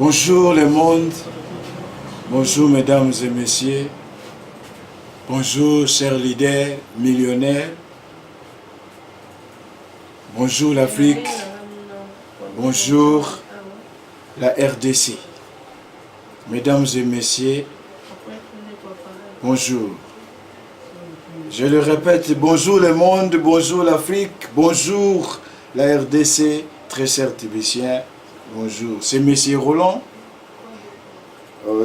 Bonjour le monde, bonjour mesdames et messieurs, bonjour chers leaders millionnaires, bonjour l'Afrique, bonjour la RDC. Mesdames et messieurs, bonjour. Je le répète, bonjour le monde, bonjour l'Afrique, bonjour la RDC, très chers Tibétiens, bonjour. C'est Monsieur Roland.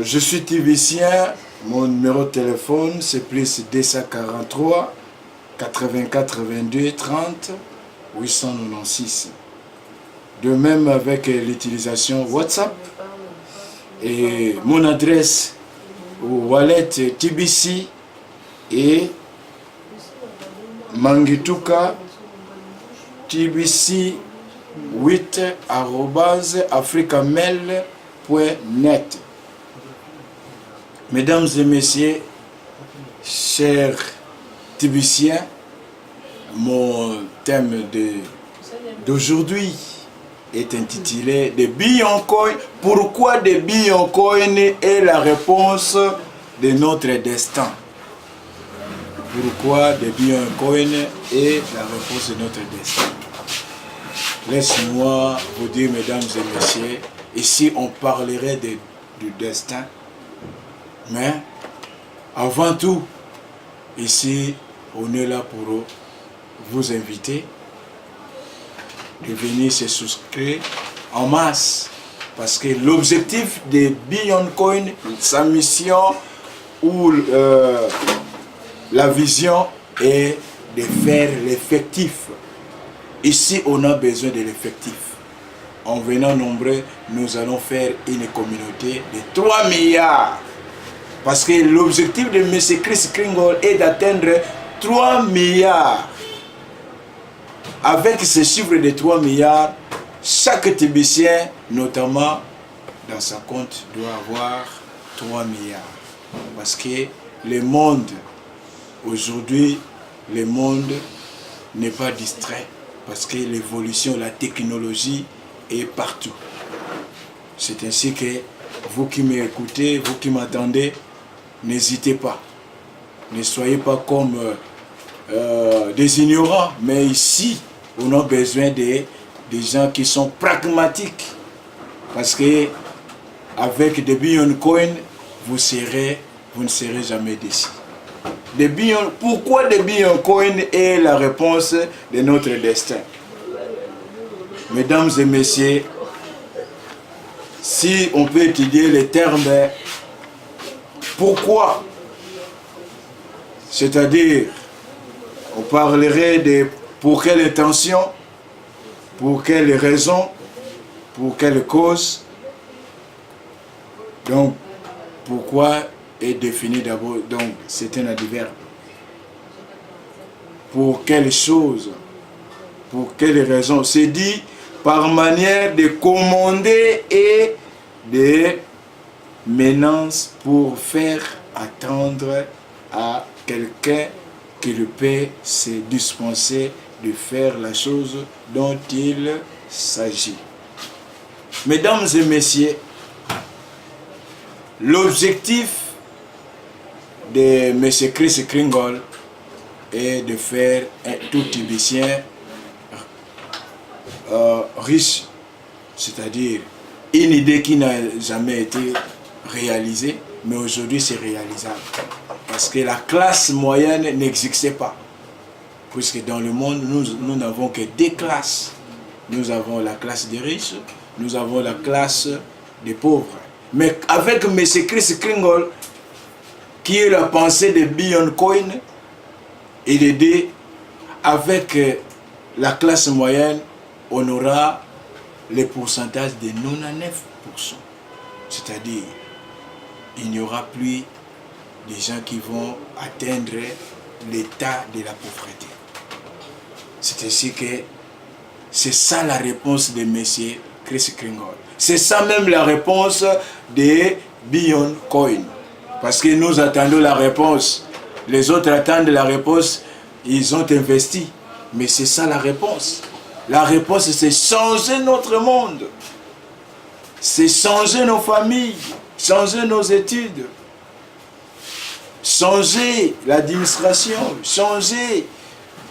Je suis Tibétien, mon numéro de téléphone c'est plus 243 84 22 30 896. De même avec l'utilisation WhatsApp et mon adresse wallet TBC et Mangituka tbc8@africamail.net. Mesdames et messieurs, chers Tibétiens, mon thème d'aujourd'hui est intitulé « Des Bitcoin. Pourquoi des Bitcoin est la réponse de notre destin ?» Pourquoi des Bitcoin est la réponse de notre destin? Laissez-moi vous dire, mesdames et messieurs, ici on parlerait du destin, mais avant tout, ici on est là pour vous inviter de venir se souscrire en masse, parce que l'objectif de Bitcoin, sa mission ou la vision est de faire l'effectif. Ici, on a besoin de l'effectif. En venant nombreux, nous allons faire une communauté de 3 milliards. Parce que l'objectif de M. Chris Kringle est d'atteindre 3 milliards. Avec ce chiffre de 3 milliards, chaque Tibétien, notamment dans sa compte, doit avoir 3 milliards. Parce que le monde, aujourd'hui, le monde n'est pas distrait. Parce que l'évolution, la technologie est partout. C'est ainsi que vous qui m'écoutez, vous qui m'attendez, n'hésitez pas. Ne soyez pas comme des ignorants. Mais ici, on a besoin des gens qui sont pragmatiques. Parce que avec des Bitcoin, vous ne serez jamais déçus. Pourquoi des Bitcoin est la réponse de notre destin? Mesdames et messieurs, si on peut étudier les termes pourquoi, c'est-à-dire on parlerait de pour quelle intention, pour quelle raison, pour quelle cause. Donc pourquoi est défini d'abord, donc c'est un adverbe. Pour quelle chose, pour quelle raison, c'est dit par manière de commander et de menace pour faire attendre à quelqu'un qui le peut se dispenser de faire la chose dont il s'agit. Mesdames et messieurs, l'objectif de M. Chris Kringle est de faire tout Tibétien riche, c'est-à-dire une idée qui n'a jamais été réalisée, mais aujourd'hui c'est réalisable. Parce que la classe moyenne n'existait pas. Puisque dans le monde, nous n'avons que 2 classes. Nous avons la classe des riches, nous avons la classe des pauvres. Mais avec M. Chris Kringle, qui est la pensée de Bitcoin, et de dit, avec la classe moyenne, on aura le pourcentage de 99%. C'est-à-dire, il n'y aura plus des gens qui vont atteindre l'état de la pauvreté. C'est ainsi que c'est ça la réponse de M. Chris Kringle. C'est ça même la réponse de Bitcoin. Parce que nous attendons la réponse. Les autres attendent la réponse. Ils ont investi. Mais c'est ça la réponse. La réponse, c'est changer notre monde. c'est changer nos familles, changer nos études, changer l'administration, changer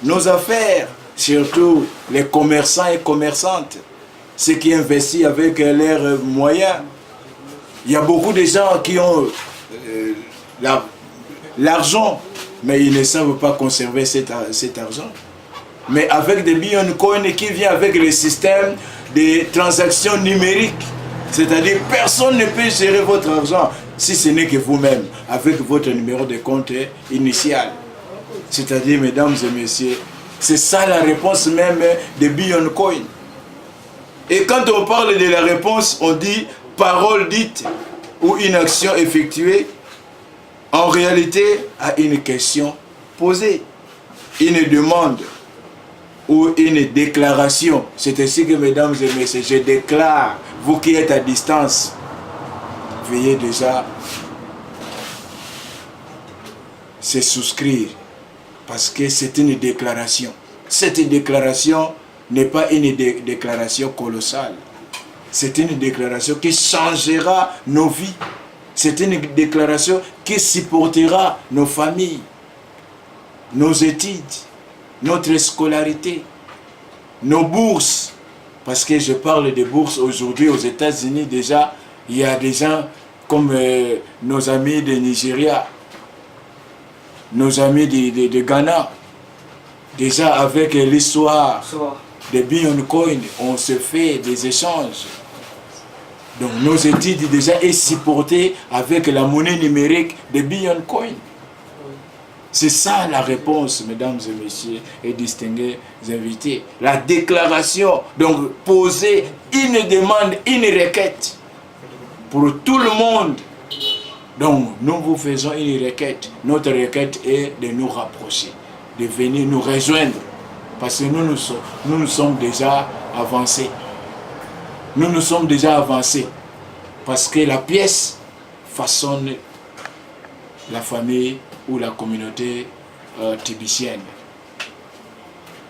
nos affaires, surtout les commerçants et commerçantes, ceux qui investissent avec leurs moyens. Il y a beaucoup de gens qui ont l'argent, mais ils ne savent pas conserver cet argent. Mais avec des bitcoins qui viennent avec le système de transactions numériques, c'est-à-dire personne ne peut gérer votre argent si ce n'est que vous-même, avec votre numéro de compte initial. C'est-à-dire, mesdames et messieurs, c'est ça la réponse même des bitcoins. Et quand on parle de la réponse, on dit parole dite ou une action effectuée en réalité à une question posée, une demande ou une déclaration. C'est ainsi que, mesdames et messieurs, je déclare, vous qui êtes à distance, veuillez déjà se souscrire, parce que c'est une déclaration. Cette déclaration n'est pas une déclaration colossale. C'est une déclaration qui changera nos vies. C'est une déclaration qui supportera nos familles, nos études, notre scolarité, nos bourses. Parce que je parle de bourses aujourd'hui aux États-Unis, déjà, il y a des gens comme nos amis de Nigeria, nos amis de Ghana. Déjà avec l'histoire des bitcoins, on se fait des échanges. Donc nos études déjà est supportées avec la monnaie numérique des bitcoins. C'est ça la réponse, mesdames et messieurs et distingués invités. La déclaration, donc poser une demande, une requête pour tout le monde. Donc nous vous faisons une requête. Notre requête est de nous rapprocher, de venir nous rejoindre. Parce que nous sommes déjà avancés. Nous sommes déjà avancés. Parce que la pièce façonne la famille ou la communauté tibicienne.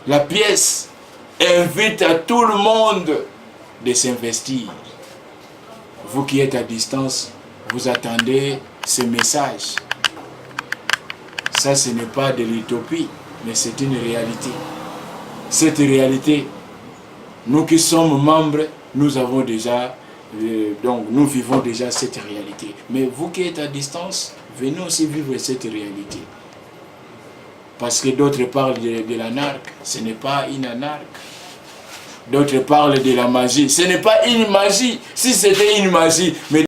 La pièce invite à tout le monde de s'investir. Vous qui êtes à distance, vous attendez ce message. Ça, ce n'est pas de l'utopie, mais c'est une réalité. Cette réalité, nous qui sommes membres, nous avons déjà, donc nous vivons déjà cette réalité. Mais vous qui êtes à distance, venez aussi vivre cette réalité. Parce que d'autres parlent de l'anarque, ce n'est pas une anarque. D'autres parlent de la magie, ce n'est pas une magie. Si c'était une magie, mais